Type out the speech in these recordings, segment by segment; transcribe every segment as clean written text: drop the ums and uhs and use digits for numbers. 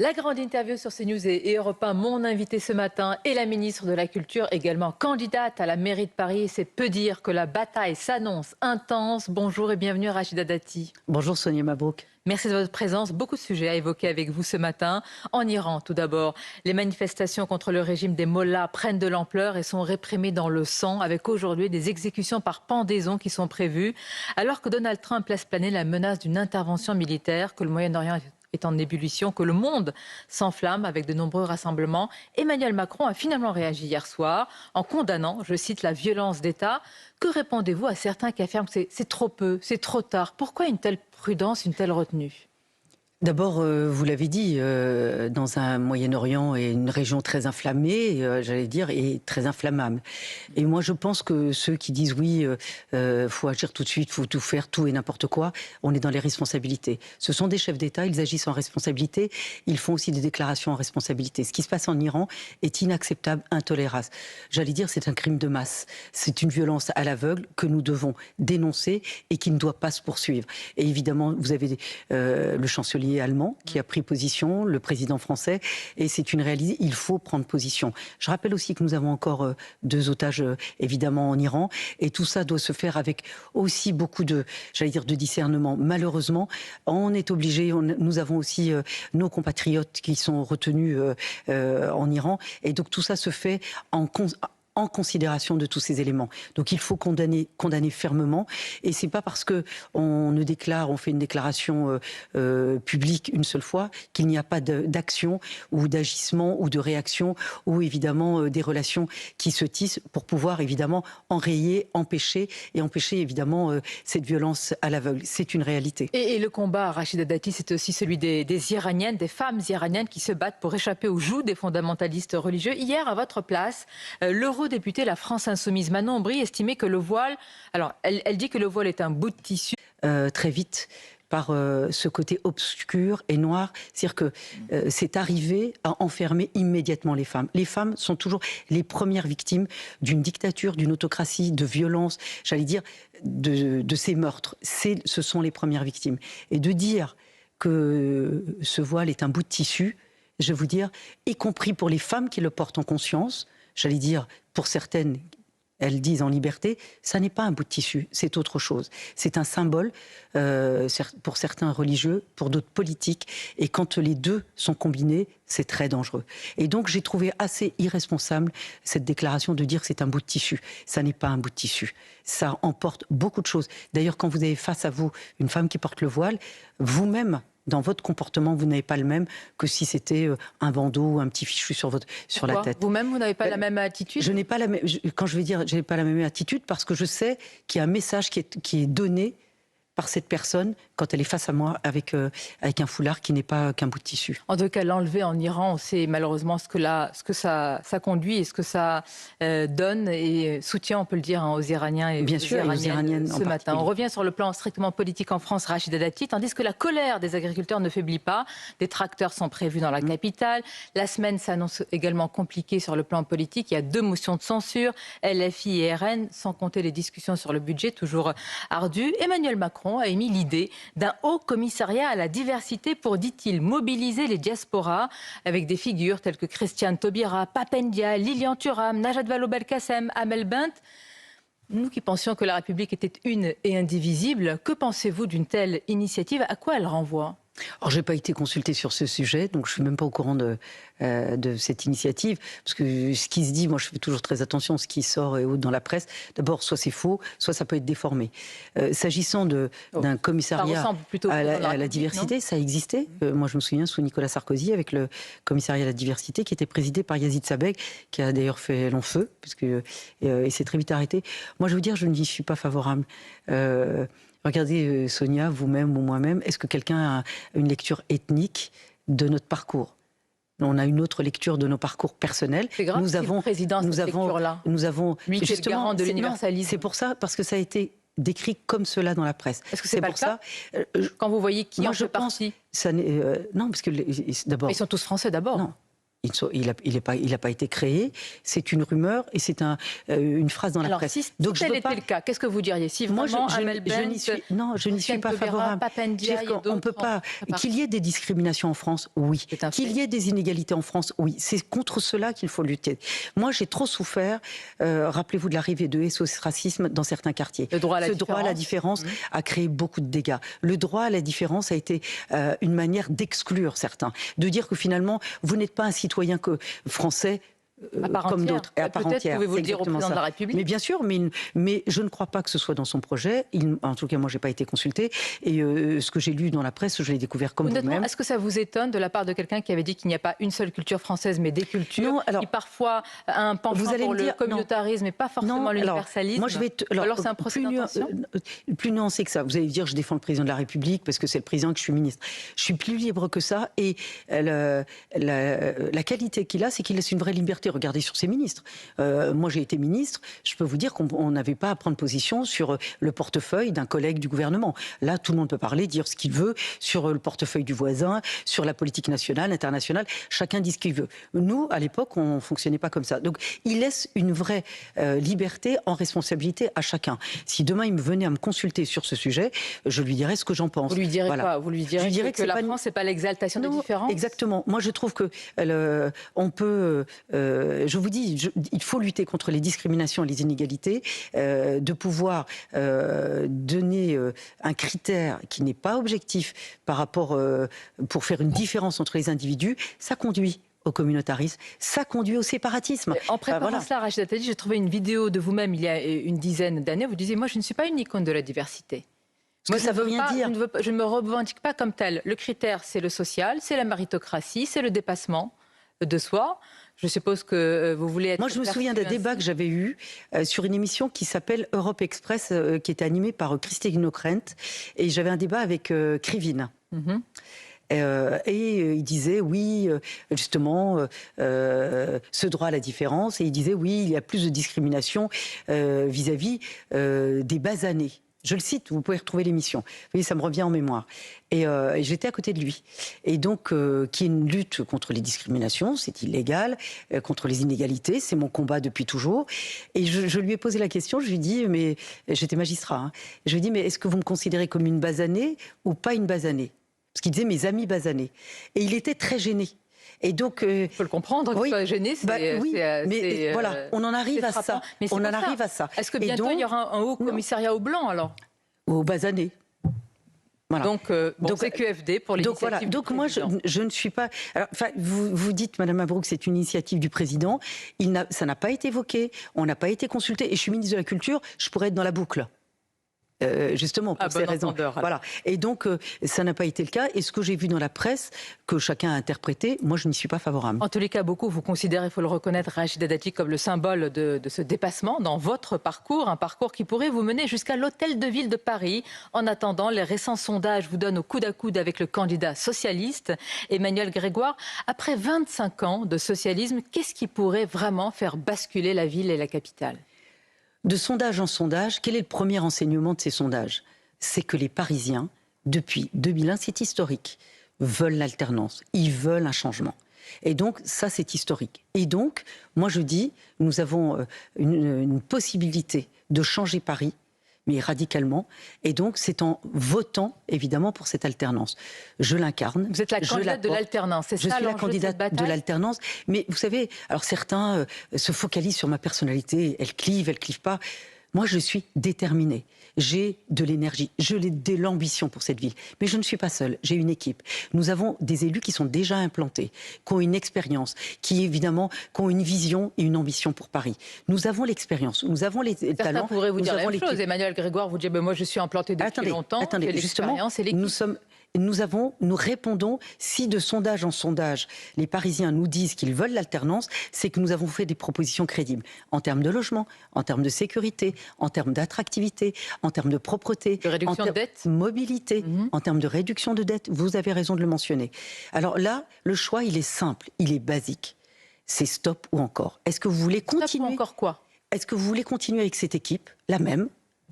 La grande interview sur CNews et Europe 1, mon invité ce matin est la ministre de la Culture, également candidate à la mairie de Paris. C'est peu dire que la bataille s'annonce intense. Bonjour et bienvenue Rachida Dati. Bonjour Sonia Mabrouk. Merci de votre présence. Beaucoup de sujets à évoquer avec vous ce matin. En Iran, tout d'abord, les manifestations contre le régime des mollahs prennent de l'ampleur et sont réprimées dans le sang, avec aujourd'hui des exécutions par pendaison qui sont prévues. Alors que Donald Trump laisse planer la menace d'une intervention militaire, que le Moyen-Orient est en ébullition, que le monde s'enflamme avec de nombreux rassemblements, Emmanuel Macron a finalement réagi hier soir en condamnant, je cite, la violence d'État. Que répondez-vous à certains qui affirment que c'est trop peu, c'est trop tard? Pourquoi une telle prudence, une telle retenue? D'abord, vous l'avez dit, dans un Moyen-Orient et une région très inflammée, j'allais dire, et très inflammable. Et moi, je pense que ceux qui disent oui, faut agir tout de suite, faut tout faire, tout et n'importe quoi, on est dans les responsabilités. Ce sont des chefs d'État, ils agissent en responsabilité, ils font aussi des déclarations en responsabilité. Ce qui se passe en Iran est inacceptable, intolérable. J'allais dire, c'est un crime de masse. C'est une violence à l'aveugle que nous devons dénoncer et qui ne doit pas se poursuivre. Et évidemment, vous avez le chancelier allemand qui a pris position, le président français, et c'est une réalité, il faut prendre position. Je rappelle aussi que nous avons encore 2 otages évidemment en Iran, et tout ça doit se faire avec aussi beaucoup de, j'allais dire, de discernement. Malheureusement, on est obligé, nous avons aussi nos compatriotes qui sont retenus en Iran, et donc tout ça se fait en considération de tous ces éléments. Donc il faut condamner fermement. Et c'est pas parce que on fait une déclaration publique une seule fois qu'il n'y a pas d'action ou d'agissement ou de réaction ou évidemment des relations qui se tissent pour pouvoir évidemment enrayer, empêcher évidemment cette violence à l'aveugle. C'est une réalité. Et le combat, Rachida Dati, c'est aussi celui des Iraniennes, des femmes iraniennes qui se battent pour échapper aux joues des fondamentalistes religieux. Hier, à votre place, l'eurodéputée La France Insoumise, Manon Aubry, estimait que le voile... Alors, elle dit que le voile est un bout de tissu. Très vite par ce côté obscur et noir, c'est-à-dire que c'est arrivé à enfermer immédiatement les femmes. Les femmes sont toujours les premières victimes d'une dictature, d'une autocratie, de violence, j'allais dire, de ces meurtres. Ce sont les premières victimes. Et de dire que ce voile est un bout de tissu, je vais vous dire, y compris pour les femmes qui le portent en conscience, j'allais dire, pour certaines, elles disent en liberté, ça n'est pas un bout de tissu, c'est autre chose. C'est un symbole pour certains religieux, pour d'autres politiques. Et quand les deux sont combinés, c'est très dangereux. Et donc j'ai trouvé assez irresponsable cette déclaration de dire que c'est un bout de tissu. Ça n'est pas un bout de tissu. Ça emporte beaucoup de choses. D'ailleurs, quand vous avez face à vous une femme qui porte le voile, vous-même, dans votre comportement, vous n'avez pas le même que si c'était un bandeau ou un petit fichu sur la tête. Vous-même, vous n'avez pas la même attitude? Je n'ai pas la même. Quand je vais dire, je n'ai pas la même attitude parce que je sais qu'il y a un message qui est donné par cette personne quand elle est face à moi avec un foulard qui n'est pas qu'un bout de tissu. En tout cas, l'enlever en Iran, on sait malheureusement ce que ça conduit et ce que ça donne et soutien, on peut le dire, aux Iraniens et bien sûr, aux Iraniennes ce matin. On revient sur le plan strictement politique en France, Rachida Dati, tandis que la colère des agriculteurs ne faiblit pas. Des tracteurs sont prévus dans la capitale. La semaine s'annonce également compliquée sur le plan politique. Il y a 2 motions de censure, LFI et RN, sans compter les discussions sur le budget, toujours ardues. Emmanuel Macron a émis l'idée d'un haut commissariat à la diversité pour, dit-il, mobiliser les diasporas avec des figures telles que Christiane Taubira, Pape Ndiaye, Lilian Thuram, Najat Vallaud-Belkacem, Amel Bent. Nous qui pensions que la République était une et indivisible, que pensez-vous d'une telle initiative? À quoi elle renvoie? Alors, je n'ai pas été consultée sur ce sujet, donc je ne suis même pas au courant de cette initiative. Parce que ce qui se dit, moi je fais toujours très attention à ce qui sort et autres dans la presse. D'abord, soit c'est faux, soit ça peut être déformé. S'agissant d'un commissariat à la diversité, ça existait. Moi je me souviens sous Nicolas Sarkozy, avec le commissariat à la diversité, qui était présidé par Yazid Sabeg, qui a d'ailleurs fait long feu, et c'est très vite arrêté. Moi je veux dire, je n'y suis pas favorable. Regardez, Sonia, vous-même ou moi-même, est-ce que quelqu'un a une lecture ethnique de notre parcours? On a une autre lecture de nos parcours personnels. C'est grave, nous avons lui qui est le garant de l'universalisme. C'est pour ça, parce que ça a été décrit comme cela dans la presse. Est-ce que c'est pour ça quand vous voyez qui en fait partie? Non, parce que d'abord... Ils sont tous français d'abord. Non. Il n'a pas été créé. C'est une rumeur et c'est une phrase dans la presse. Si tel était le cas, qu'est-ce que vous diriez? Si vraiment je n'y suis pas favorable. On ne peut pas. Qu'il y ait des discriminations en France, oui. Qu'il y ait des inégalités en France, oui. C'est contre cela qu'il faut lutter. Moi, j'ai trop souffert. Rappelez-vous de l'arrivée de SOS Racisme dans certains quartiers. Le droit à la différence a créé beaucoup de dégâts. Le droit à la différence a été une manière d'exclure certains, de dire que finalement, vous n'êtes pas un citoyen français comme d'autres, et à part entière. Pouvez-vous le dire au président de la République? Mais bien sûr, mais je ne crois pas que ce soit dans son projet. En tout cas, moi, je n'ai pas été consultée. Et ce que j'ai lu dans la presse, je l'ai découvert comme vous-même. Est-ce que ça vous étonne de la part de quelqu'un qui avait dit qu'il n'y a pas une seule culture française, mais des cultures, qui parfois a un penchant pour le communautarisme et pas forcément l'universalisme? Alors c'est un procès d'intention? Plus nuancé que ça. Vous allez dire, je défends le président de la République parce que c'est le président que je suis ministre. Je suis plus libre que ça. Et la qualité qu'il a, c'est qu'il laisse une vraie liberté. Regardez sur ses ministres. Moi, j'ai été ministre. Je peux vous dire qu'on n'avait pas à prendre position sur le portefeuille d'un collègue du gouvernement. Là, tout le monde peut parler, dire ce qu'il veut sur le portefeuille du voisin, sur la politique nationale, internationale. Chacun dit ce qu'il veut. Nous, à l'époque, on ne fonctionnait pas comme ça. Donc, il laisse une vraie liberté en responsabilité à chacun. Si demain, il venait à me consulter sur ce sujet, je lui dirais ce que j'en pense. Vous lui direz quoi? Vous lui direz que la France, ce n'est pas l'exaltation des différences? Exactement. Moi, je trouve que on peut... je vous dis, il faut lutter contre les discriminations et les inégalités, de pouvoir donner un critère qui n'est pas objectif par rapport, pour faire une différence entre les individus, ça conduit au communautarisme, ça conduit au séparatisme. En préparant cela, Rachida Dati, j'ai trouvé une vidéo de vous-même il y a une dizaine d'années. Vous disiez, moi, je ne suis pas une icône de la diversité. Moi, ça veut rien dire. Je ne me revendique pas comme telle. Le critère, c'est le social, c'est la méritocratie, c'est le dépassement de soi. Je suppose que vous voulez être... Moi, je me souviens d'un débat que j'avais eu sur une émission qui s'appelle Europe Express, qui était animée par Christine Ockrent. Et j'avais un débat avec Krivine. Et il disait, oui, justement, ce droit à la différence. Et il disait, oui, il y a plus de discrimination vis-à-vis des basanés. Je le cite, vous pouvez retrouver l'émission. Vous voyez, ça me revient en mémoire. Et j'étais à côté de lui. Et donc, qui est une lutte contre les discriminations, c'est illégal, contre les inégalités, c'est mon combat depuis toujours. Et je lui ai posé la question, je lui ai dit, mais j'étais magistrat, hein, je lui ai dit, mais est-ce que vous me considérez comme une basanée ou pas une basanée? Parce qu'il disait mes amis basanés. Et il était très gêné. Et donc, il faut le comprendre, qu'il soit gêné, mais voilà, on en arrive à ça. On en arrive à ça. Est-ce que bientôt il y aura un haut commissariat au blanc alors? Aux basanés. Voilà. Donc c'est QFD pour l'initiative. Donc moi, je ne suis pas... Alors, vous dites, Madame Mabrouk, c'est une initiative du président. Ça n'a pas été évoqué, on n'a pas été consulté. Et je suis ministre de la Culture, je pourrais être dans la boucle. Justement pour ces raisons. Voilà. Et donc ça n'a pas été le cas. Et ce que j'ai vu dans la presse, que chacun a interprété, moi je n'y suis pas favorable. En tous les cas, beaucoup vous considèrent, il faut le reconnaître, Rachida Dati, comme le symbole de ce dépassement dans votre parcours, un parcours qui pourrait vous mener jusqu'à l'Hôtel de Ville de Paris. En attendant, les récents sondages vous donnent au coude à coude avec le candidat socialiste, Emmanuel Grégoire. Après 25 ans de socialisme, qu'est-ce qui pourrait vraiment faire basculer la ville et la capitale ? De sondage en sondage, quel est le premier enseignement de ces sondages? C'est que les Parisiens, depuis 2001, c'est historique, veulent l'alternance, ils veulent un changement. Et donc, ça, c'est historique. Et donc, moi, je dis, nous avons une possibilité de changer Paris, mais radicalement. Et donc, c'est en votant, évidemment, pour cette alternance. Je l'incarne. Vous êtes la candidate de l'alternance, c'est ça? Je suis la candidate de l'alternance. Mais vous savez, alors certains se focalisent sur ma personnalité. Elle clive pas. Moi, je suis déterminée. J'ai de l'énergie, j'ai de l'ambition pour cette ville. Mais je ne suis pas seule, j'ai une équipe. Nous avons des élus qui sont déjà implantés, qui ont une expérience, qui évidemment ont une vision et une ambition pour Paris. Nous avons l'expérience, nous avons les talents. Certains pourraient vous dire la même chose. Emmanuel Grégoire vous dit, moi je suis implanté depuis longtemps, j'ai l'expérience et l'équipe. Nous répondons, si de sondage en sondage, les Parisiens nous disent qu'ils veulent l'alternance, c'est que nous avons fait des propositions crédibles en termes de logement, en termes de sécurité, en termes d'attractivité, en termes de propreté, de réduction de dette, mobilité, en termes de réduction de dette. Vous avez raison de le mentionner. Alors là, le choix, il est simple, il est basique. C'est stop ou encore. Est-ce que vous voulez continuer? Stop ou encore quoi? Est-ce que vous voulez continuer avec cette équipe, la même,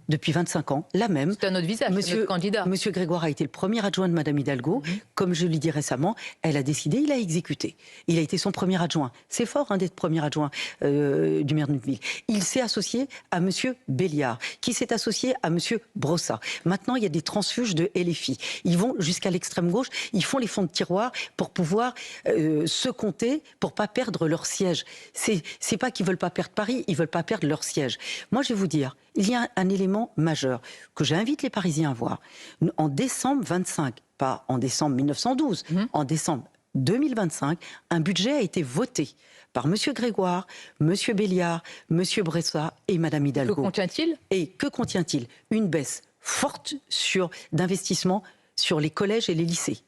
depuis 25 ans, la même. C'est un autre visage, c'est notre candidat. Monsieur Grégoire a été le premier adjoint de Madame Hidalgo. Comme je l'ai dit récemment, elle a décidé, il a exécuté. Il a été son premier adjoint. C'est fort d'être premier adjoint du maire d'une ville. Il s'est associé à Monsieur Béliard, qui s'est associé à Monsieur Brossat. Maintenant, il y a des transfuges de LFI. Ils vont jusqu'à l'extrême gauche, ils font les fonds de tiroir pour pouvoir se compter, pour pas perdre leur siège. C'est pas qu'ils veulent pas perdre Paris, ils veulent pas perdre leur siège. Moi, je vais vous dire, il y a un élément majeur que j'invite les Parisiens à voir. En décembre 25, pas en décembre 1912, en décembre 2025, un budget a été voté par M. Grégoire, M. Béliard, M. Bressa et Mme Hidalgo. Que contient-il ? Et que contient-il ? Une baisse forte d'investissement sur les collèges et les lycées.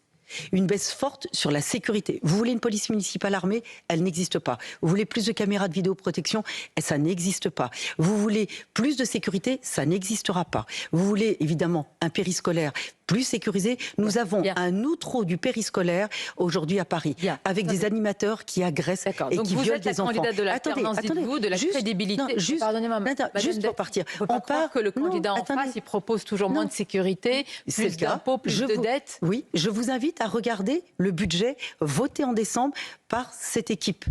Une baisse forte sur la sécurité. Vous voulez une police municipale armée ? Elle n'existe pas. Vous voulez plus de caméras de vidéoprotection ? Ça n'existe pas. Vous voulez plus de sécurité ? Ça n'existera pas. Vous voulez évidemment un périscolaire plus sécurisé. Nous avons un outreau du périscolaire aujourd'hui à Paris, avec des animateurs qui agressent et donc qui vous violent êtes la des enfants. candidate de l'alternance, dites-vous, de la crédibilité. Pardonnez-moi, juste pour partir. On part que le candidat en face, il propose toujours moins de sécurité, plus d'impôts, plus de dettes. Oui, je vous invite à regarder le budget voté en décembre par cette équipe.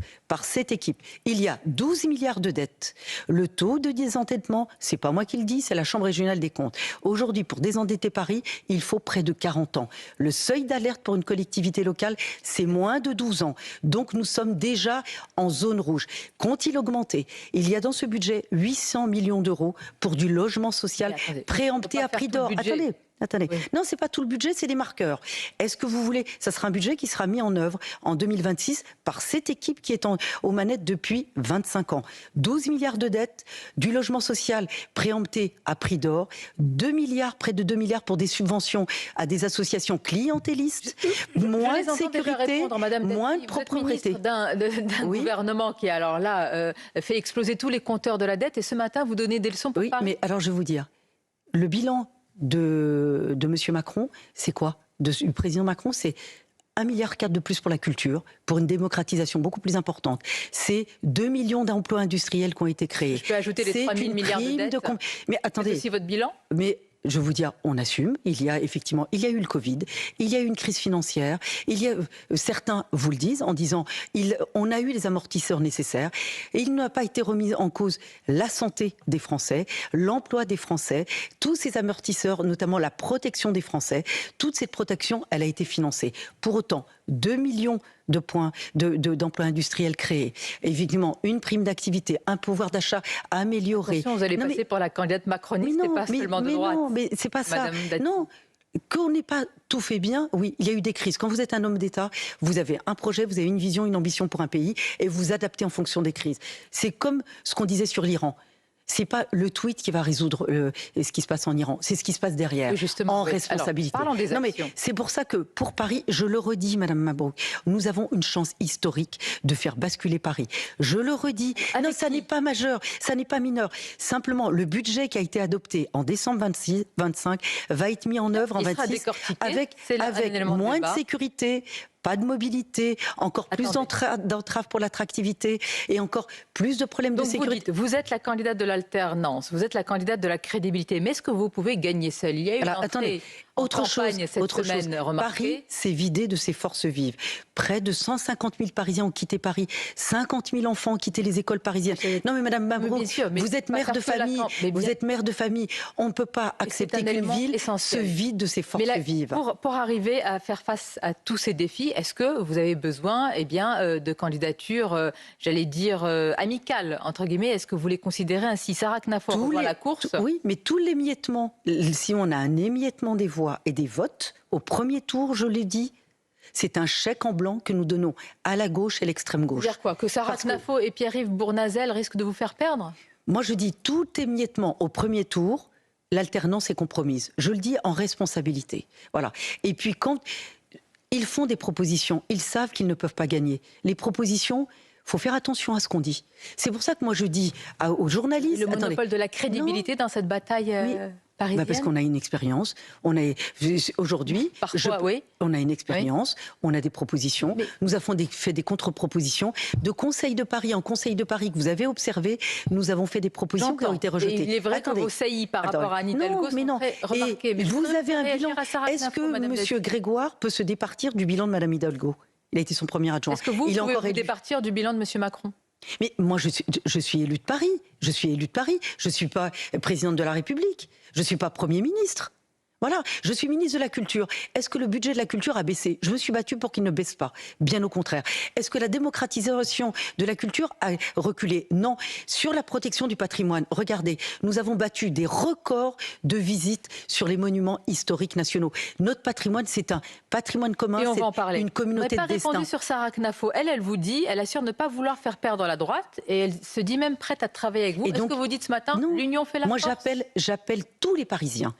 Il y a 12 milliards de dettes. Le taux de désendettement, c'est pas moi qui le dis, c'est la Chambre régionale des comptes. Aujourd'hui, pour désendetter Paris, il faut près de 40 ans. Le seuil d'alerte pour une collectivité locale, c'est moins de 12 ans. Donc nous sommes déjà en zone rouge. Qu'ont-ils augmenté ? Il y a dans ce budget 800 millions d'euros pour du logement social préempté à prix d'or. Attendez. Oui. Non, c'est pas tout le budget, c'est des marqueurs. Est-ce que vous voulez... Ça sera un budget qui sera mis en œuvre en 2026 par cette équipe qui est aux manettes depuis 25 ans. 12 milliards de dettes, du logement social préempté à prix d'or, 2 milliards, près de 2 milliards pour des subventions à des associations clientélistes, moins de sécurité, moins de propriété. Vous êtes ministre d'un gouvernement qui, alors là, fait exploser tous les compteurs de la dette et ce matin, vous donnez des leçons pour Paris. Mais alors je vais vous dire, le bilan de M. Macron, c'est quoi ? Du président Macron, c'est 1,4 milliard de plus pour la culture, pour une démocratisation beaucoup plus importante. C'est 2 millions d'emplois industriels qui ont été créés. Je peux ajouter les 3 000 milliards de dettes. Mais attendez. C'est aussi votre bilan ? Je vais vous dire, on assume. Il y a eu le Covid, il y a eu une crise financière. Certains vous le disent en disant, on a eu les amortisseurs nécessaires. Et il n'a pas été remis en cause la santé des Français, l'emploi des Français, tous ces amortisseurs, notamment la protection des Français. Toute cette protection, elle a été financée. Pour autant, 2 millions d'emplois industriels créés. Évidemment, une prime d'activité, un pouvoir d'achat amélioré. Attention, vous allez passer pour la candidate macroniste et pas seulement de droite. Non, mais c'est pas ça. Non. Qu'on n'ait pas tout fait bien, oui, il y a eu des crises. Quand vous êtes un homme d'État, vous avez un projet, vous avez une vision, une ambition pour un pays et vous vous adaptez en fonction des crises. C'est comme ce qu'on disait sur l'Iran. C'est pas le tweet qui va résoudre ce qui se passe en Iran, c'est ce qui se passe derrière, en responsabilité. Alors, parlons des actions. Non mais c'est pour ça que pour Paris, je le redis, Madame Mabrouk, nous avons une chance historique de faire basculer Paris. Je le redis. Non, ça n'est pas majeur, ça n'est pas mineur. Simplement, le budget qui a été adopté en décembre 25 va être mis en œuvre en 26 avec moins de sécurité. Pas de mobilité, encore plus d'entraves pour l'attractivité et encore plus de problèmes de sécurité. Vous êtes la candidate de l'alternance, vous êtes la candidate de la crédibilité. Mais est-ce que vous pouvez gagner seule ? Il y a eu autre chose. Paris s'est vidé de ses forces vives. Près de 150 000 Parisiens ont quitté Paris. 50 000 enfants ont quitté les écoles parisiennes. Non mais Madame Mabrouk, vous êtes mère de famille. Vous êtes mère de famille. On ne peut pas accepter qu'une ville se vide de ses forces vives. Pour arriver à faire face à tous ces défis, est-ce que vous avez besoin de candidatures, j'allais dire, amicales, entre guillemets ? Est-ce que vous les considérez ainsi ? Sarah Knafour rejoint la course. Oui, mais tout l'émiettement, si on a un émiettement des voix et des votes, au premier tour, je l'ai dit, c'est un chèque en blanc que nous donnons à la gauche et l'extrême gauche. Dire quoi ? Que Sarah Knafour et Pierre-Yves Bournazel risquent de vous faire perdre ? Moi, je dis tout émiettement au premier tour, l'alternance est compromise. Je le dis en responsabilité. Voilà. Et puis quand ils font des propositions, ils savent qu'ils ne peuvent pas gagner. Les propositions, il faut faire attention à ce qu'on dit. C'est pour ça que moi je dis aux journalistes... Le monopole de la crédibilité dans cette bataille... parisienne. Parce qu'on a une expérience. Aujourd'hui, parfois, oui. On a une expérience, on a des propositions. Nous avons fait des contre-propositions. De Conseil de Paris en Conseil de Paris que vous avez observé, nous avons fait des propositions qui ont été rejetées. Et il est vrai que vos saillies par rapport à Anne Hidalgo sont très remarquées. Mais vous avez un bilan. Est-ce que M. Grégoire peut se départir du bilan de Mme Hidalgo? Il a été son premier adjoint. Est-ce que vous pouvez vous départir du bilan de M. Macron? Mais moi, je suis élue de Paris. Je suis élue de Paris. Je ne suis pas présidente de la République. Je ne suis pas Premier ministre. Voilà, je suis ministre de la Culture. Est-ce que le budget de la culture a baissé? Je me suis battue pour qu'il ne baisse pas. Bien au contraire. Est-ce que la démocratisation de la culture a reculé? Non. Sur la protection du patrimoine, regardez, nous avons battu des records de visites sur les monuments historiques nationaux. Notre patrimoine, c'est un patrimoine commun, c'est une communauté de destin. Vous n'avez pas répondu sur Sarah Knafo. Elle vous dit, elle assure ne pas vouloir faire perdre la droite et elle se dit même prête à travailler avec vous. Est-ce que vous dites ce matin, l'union fait la force? Moi, j'appelle tous les Parisiens.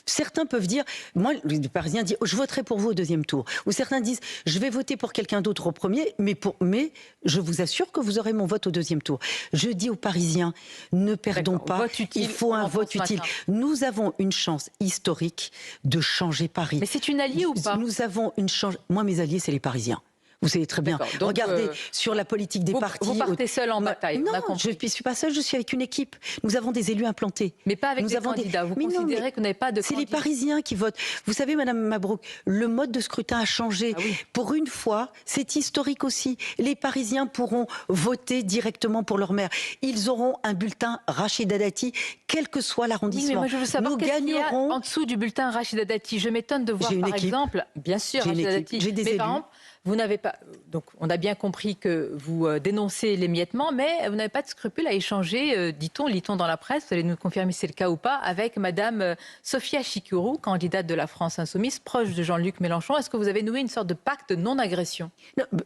Certains peuvent dire, moi, le Parisien dit, je voterai pour vous au deuxième tour. Ou certains disent, je vais voter pour quelqu'un d'autre au premier, mais je vous assure que vous aurez mon vote au deuxième tour. Je dis aux Parisiens, ne perdons pas, il faut un vote utile. Nous avons une chance historique de changer Paris. Mais c'est une alliée ou pas? Nous avons une chance. Moi, mes alliés, c'est les Parisiens. Vous savez très bien. Donc, regardez, sur la politique des partis... Vous partez seul en bataille. Non, je ne suis pas seule, je suis avec une équipe. Nous avons des élus implantés. Mais pas avec des candidats. Vous considérez que vous n'avez pas de candidats? C'est les Parisiens qui votent. Vous savez, Madame Mabrouk, le mode de scrutin a changé. Pour une fois, c'est historique aussi. Les Parisiens pourront voter directement pour leur maire. Ils auront un bulletin Rachida Dati, quel que soit l'arrondissement. Mais moi, je veux savoir qu'est-ce qu'il y a en dessous du bulletin Rachida Dati. Je m'étonne de voir, par exemple... Bien sûr, Rachida Dati. J'ai des élus. Par exemple, vous n'avez pas... Donc, on a bien compris que vous dénoncez l'émiettement, mais vous n'avez pas de scrupule à échanger, lit-on dans la presse, vous allez nous confirmer si c'est le cas ou pas, avec Madame Sophia Chikirou, candidate de la France Insoumise, proche de Jean-Luc Mélenchon. Est-ce que vous avez noué une sorte de pacte de non-agression?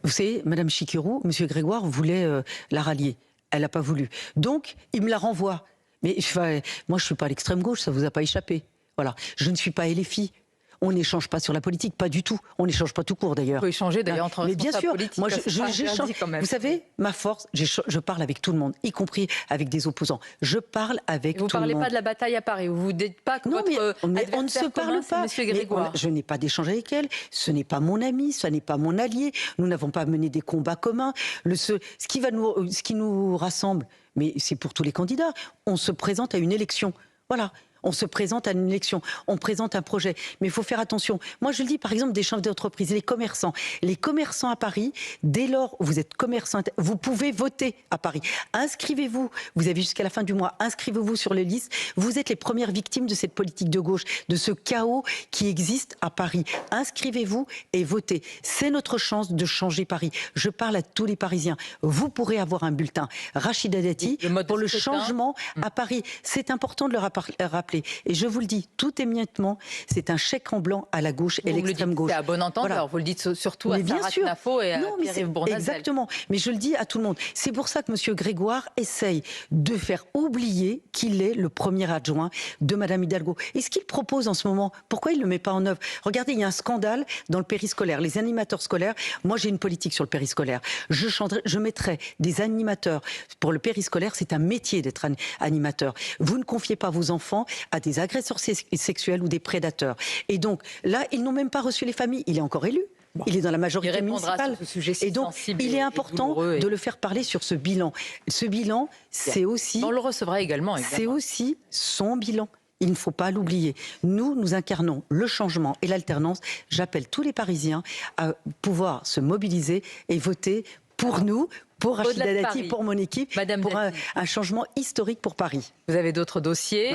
Vous savez, Madame Chikirou, Monsieur Grégoire voulait la rallier. Elle n'a pas voulu. Donc, il me la renvoie. Mais moi, je ne suis pas à l'extrême gauche, ça ne vous a pas échappé. Voilà. Je ne suis pas LFI. On n'échange pas sur la politique, pas du tout. On n'échange pas tout court d'ailleurs. On peut échanger d'ailleurs entre mais bien sûr, politiques. Moi, j'échange. Vous savez, ma force, je parle avec tout le monde, y compris avec des opposants. Je parle avec tout le monde. Vous ne parlez pas de la bataille à Paris. Vous ne dites pas que votre adversaire on ne se parle pas. Monsieur Grégoire. Je n'ai pas d'échange avec elle. Ce n'est pas mon ami, ce n'est pas mon allié. Nous n'avons pas mené des combats communs. Ce qui nous rassemble, mais c'est pour tous les candidats. On se présente à une élection. Voilà. On se présente à une élection, on présente un projet. Mais il faut faire attention. Moi, je le dis, par exemple, des chefs d'entreprise, les commerçants. Les commerçants à Paris, dès lors où vous êtes commerçant, vous pouvez voter à Paris. Inscrivez-vous. Vous avez jusqu'à la fin du mois. Inscrivez-vous sur les listes. Vous êtes les premières victimes de cette politique de gauche, de ce chaos qui existe à Paris. Inscrivez-vous et votez. C'est notre chance de changer Paris. Je parle à tous les Parisiens. Vous pourrez avoir un bulletin Rachida Dati pour le changement à Paris. C'est important de le rappeler. Et je vous le dis, tout émiettement, c'est un chèque en blanc à la gauche et l'extrême gauche. C'est à bon entendeur, voilà. Vous le dites surtout à Sarah Knafo et à Pierre-Yves Bournazel. Exactement, mais je le dis à tout le monde. C'est pour ça que M. Grégoire essaye de faire oublier qu'il est le premier adjoint de Mme Hidalgo. Et ce qu'il propose en ce moment, pourquoi il ne le met pas en œuvre? Regardez, il y a un scandale dans le périscolaire. Les animateurs scolaires, moi j'ai une politique sur le périscolaire. Je mettrai des animateurs pour le périscolaire, c'est un métier d'être animateur. Vous ne confiez pas vos enfants à des agresseurs sexuels ou des prédateurs. Et donc, là, ils n'ont même pas reçu les familles. Il est encore élu. Bon. Il est dans la majorité municipale. Sur ce sujet et donc, il est important de le faire parler sur ce bilan. Ce bilan, c'est aussi... On le recevra également. C'est aussi son bilan. Il ne faut pas l'oublier. Nous incarnons le changement et l'alternance. J'appelle tous les Parisiens à pouvoir se mobiliser et voter pour nous, pour Rachida Dati, pour mon équipe, Madame pour un changement historique pour Paris. Vous avez d'autres dossiers.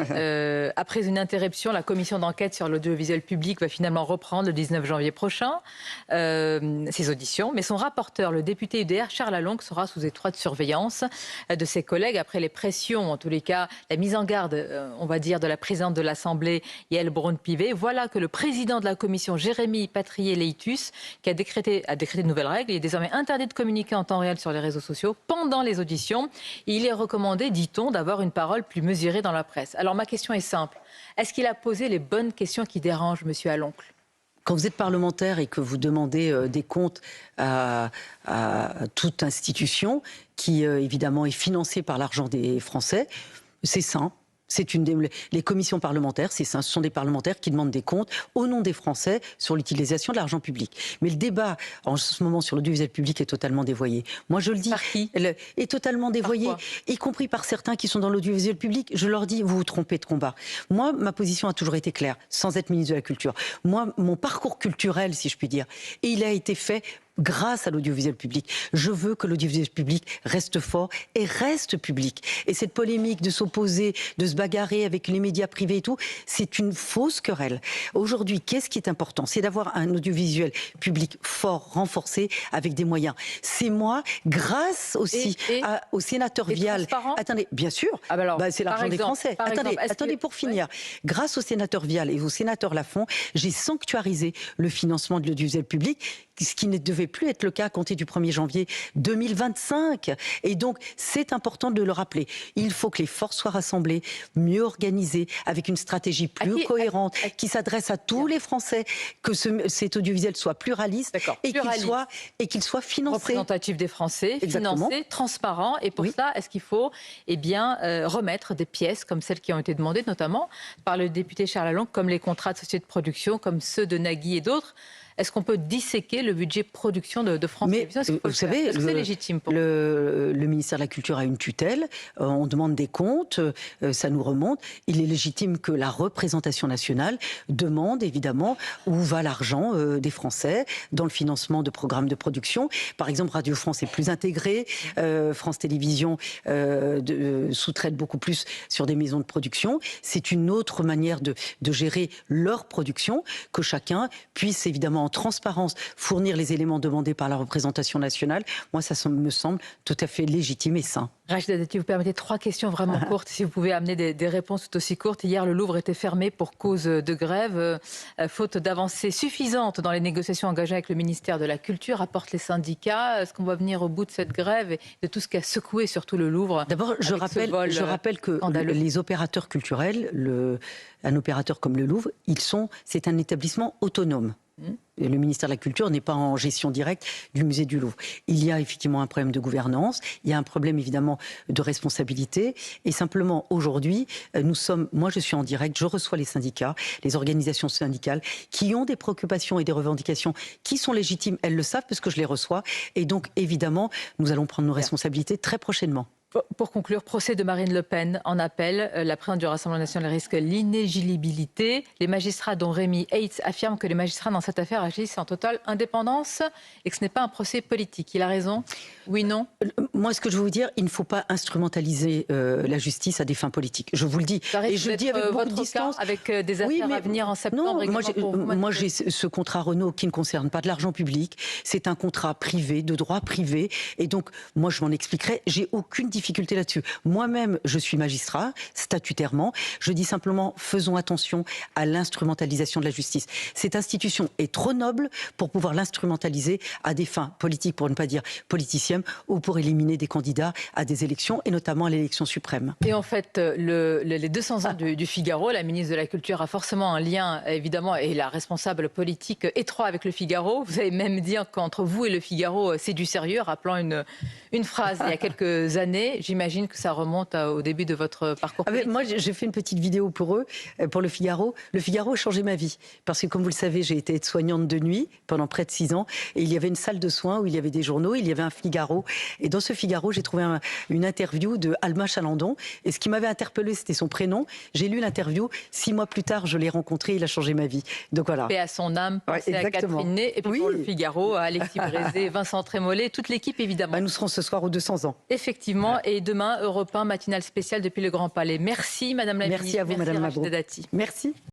Après une interruption, la commission d'enquête sur l'audiovisuel public va finalement reprendre le 19 janvier prochain ses auditions. Mais son rapporteur, le député UDR, Charles Alonque, sera sous étroite surveillance de ses collègues après les pressions, en tous les cas, la mise en garde, on va dire, de la présidente de l'Assemblée, Yael Braun-Pivet. Voilà que le président de la commission, Jérémy Patrier-Leitus, qui a décrété de nouvelles règles. Il est désormais interdit de communiquer en temps réel sur les réseaux sociaux pendant les auditions. Il est recommandé, dit-on, d'avoir une parole plus mesurée dans la presse. Alors ma question est simple. Est-ce qu'il a posé les bonnes questions qui dérangent M. Aloncle? Quand vous êtes parlementaire et que vous demandez des comptes à toute institution qui, évidemment, est financée par l'argent des Français, c'est sain. Les commissions parlementaires, ce sont des parlementaires qui demandent des comptes au nom des Français sur l'utilisation de l'argent public. Mais le débat en ce moment sur l'audiovisuel public est totalement dévoyé. Moi, je le dis, Par qui est totalement dévoyé, y compris par certains qui sont dans l'audiovisuel public. Je leur dis, vous vous trompez de combat. Moi, ma position a toujours été claire, sans être ministre de la Culture. Moi, mon parcours culturel, si je puis dire, et il a été fait grâce à l'audiovisuel public. Je veux que l'audiovisuel public reste fort et reste public. Et cette polémique de s'opposer, de se bagarrer avec les médias privés et tout, c'est une fausse querelle. Aujourd'hui, qu'est-ce qui est important? C'est d'avoir un audiovisuel public fort, renforcé, avec des moyens. C'est moi, grâce aussi au sénateur Vial. Attendez, bien sûr, c'est l'argent des Français. Attendez, pour finir. Grâce au sénateur Vial et au sénateur Lafont, j'ai sanctuarisé le financement de l'audiovisuel public, ce qui ne devait plus être le cas à compter du 1er janvier 2025. Et donc, c'est important de le rappeler. Il faut que les forces soient rassemblées, mieux organisées, avec une stratégie plus cohérente, qui s'adresse à tous les Français, que cet audiovisuel soit pluraliste et qu'il soit financé. Représentatif des Français, financé, transparent. Et pour ça, est-ce qu'il faut remettre des pièces comme celles qui ont été demandées, notamment par le député Charles Lalonde, comme les contrats de société de production, comme ceux de Nagui et d'autres? Est-ce qu'on peut disséquer le budget production de France Télévisions? Vous savez, c'est légitime pour le ministère de la Culture a une tutelle, on demande des comptes, ça nous remonte. Il est légitime que la représentation nationale demande évidemment où va l'argent des Français dans le financement de programmes de production. Par exemple, Radio France est plus intégrée, France Télévisions sous-traite beaucoup plus sur des maisons de production. C'est une autre manière de gérer leur production, que chacun puisse évidemment en transparence fournir les éléments demandés par la représentation nationale. Moi, ça me semble tout à fait légitime et sain. Rachida Dati, vous permettez 3 questions vraiment courtes, si vous pouvez amener des réponses tout aussi courtes. Hier, le Louvre était fermé pour cause de grève, faute d'avancées suffisantes dans les négociations engagées avec le ministère de la Culture, apportent les syndicats. Est-ce qu'on va venir au bout de cette grève et de tout ce qui a secoué surtout le Louvre? D'abord, je rappelle que les opérateurs culturels, un opérateur comme le Louvre, c'est un établissement autonome. Le ministère de la Culture n'est pas en gestion directe du musée du Louvre. Il y a effectivement un problème de gouvernance, il y a un problème évidemment de responsabilité, et simplement aujourd'hui, moi je suis en direct, je reçois les syndicats, les organisations syndicales qui ont des préoccupations et des revendications qui sont légitimes, elles le savent parce que je les reçois, et donc évidemment nous allons prendre nos responsabilités très prochainement. Pour conclure, procès de Marine Le Pen en appel. La présidente du Rassemblement national risque l'inéligibilité. Les magistrats, dont Rémi Heitz, affirment que les magistrats dans cette affaire agissent en totale indépendance et que ce n'est pas un procès politique. Il a raison? Oui, non? Moi, ce que je veux vous dire, il ne faut pas instrumentaliser la justice à des fins politiques. Je vous le dis. Et je le dis avec beaucoup de distance. Avec des affaires à venir en septembre. Non, moi j'ai ce contrat Renault qui ne concerne pas de l'argent public. C'est un contrat privé, de droit privé. Et donc, moi, je m'en expliquerai. J'ai aucune difficulté là-dessus. Moi-même, je suis magistrat, statutairement. Je dis simplement, faisons attention à l'instrumentalisation de la justice. Cette institution est trop noble pour pouvoir l'instrumentaliser à des fins politiques, pour ne pas dire politiciennes, ou pour éliminer des candidats à des élections, et notamment à l'élection suprême. Et en fait, les 200 ans du Figaro, la ministre de la Culture a forcément un lien, évidemment, et la responsable politique étroit avec le Figaro. Vous avez même dit qu'entre vous et le Figaro, c'est du sérieux, rappelant une phrase il y a quelques années. J'imagine que ça remonte au début de votre parcours politique. Moi, j'ai fait une petite vidéo pour eux, pour le Figaro. Le Figaro a changé ma vie. Parce que, comme vous le savez, j'ai été aide-soignante de nuit pendant près de 6 ans. Et il y avait une salle de soins où il y avait des journaux, il y avait un Figaro. Et dans ce Figaro, j'ai trouvé une interview de Alma Chalandon. Et ce qui m'avait interpellée, c'était son prénom. J'ai lu l'interview. 6 mois plus tard, je l'ai rencontré. Il a changé ma vie. Donc voilà. Paix à son âme, pensez à Catherine Ney. Et puis pour le Figaro, Alexis Brézé, Vincent Trémollet, toute l'équipe, évidemment. Nous serons ce soir aux 200 ans. Effectivement. Et demain, Europe 1, matinale spéciale depuis le Grand Palais. Merci, Madame la Ministre. Merci à vous, Madame Rachida Dati. Merci.